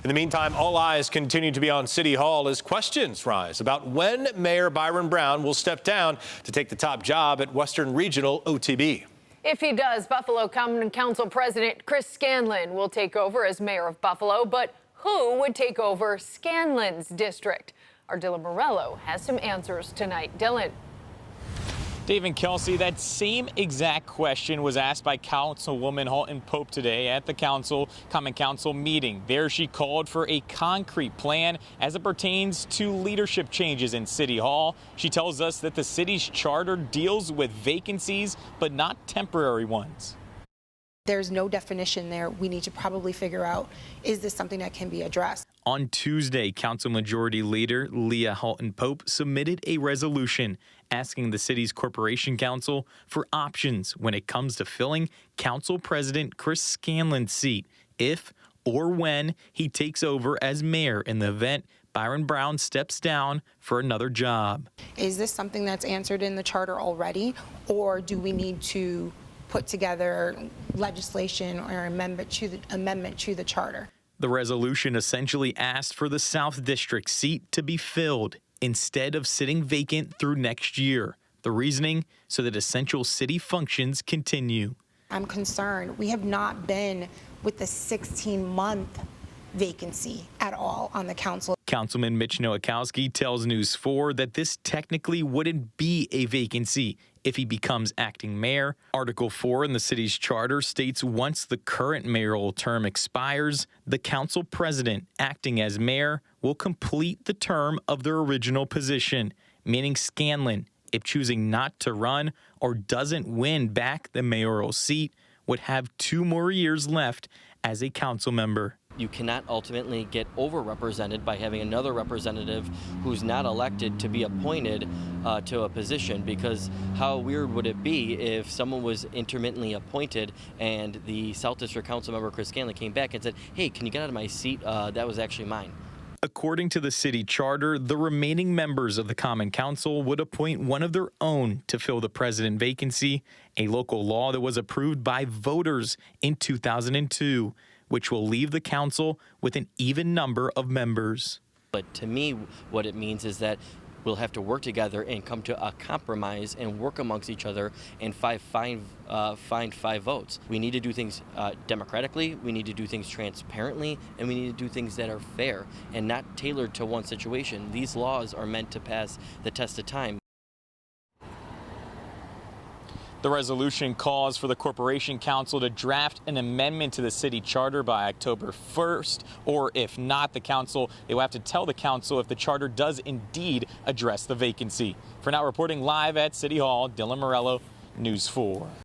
In the meantime, all eyes continue to be on City Hall as questions rise about when Mayor Byron Brown will step down to take the top job at Western Regional OTB. If he does, Buffalo Common Council President Chris Scanlon will take over as mayor of Buffalo, but who would take over Scanlon's district? Our Dylan Morello has some answers tonight. Dylan. Dave and Kelsey, that same exact question was asked by Councilwoman Halton Pope today at the Common Council meeting. There she called for a concrete plan as it pertains to leadership changes in City Hall. She tells us that the city's charter deals with vacancies, but not temporary ones. There's no definition there. We need to probably figure out, is this something that can be addressed? On Tuesday, Council Majority Leader Leah Halton Pope submitted a resolution asking the city's Corporation Council for options when it comes to filling Council President Chris Scanlon's seat if or when he takes over as mayor in the event Byron Brown steps down for another job. Is this something that's answered in the charter already, or do we need to put together legislation or amendment to the charter? The resolution essentially asked for the South District seat to be filled instead of sitting vacant through next year. The reasoning, so that essential city functions continue. I'm concerned. We have not been with the 16-month vacancy at all on the council. Councilman Mitch Nowakowski tells News 4 that this technically wouldn't be a vacancy if he becomes acting mayor. Article 4 in the city's charter states once the current mayoral term expires, the council president acting as mayor will complete the term of their original position, meaning Scanlon, if choosing not to run or doesn't win back the mayoral seat, would have 2 more years left as a council member. You cannot ultimately get overrepresented by having another representative who's not elected to be appointed to a position, because how weird would it be if someone was intermittently appointed and the South District Council member Chris Scanlon came back and said, hey, can you get out of my seat? That was actually mine. According to the city charter, the remaining members of the Common Council would appoint one of their own to fill the president vacancy, a local law that was approved by voters in 2002, which will leave the council with an even number of members. But to me, what it means is that we'll have to work together and come to a compromise and work amongst each other and find 5 votes. We need to do things democratically, we need to do things transparently, and we need to do things that are fair and not tailored to one situation. These laws are meant to pass the test of time. The resolution calls for the Corporation Council to draft an amendment to the city charter by October 1st, or if not, they will have to tell the council if the charter does indeed address the vacancy. For now, reporting live at City Hall, Dylan Morello, News 4.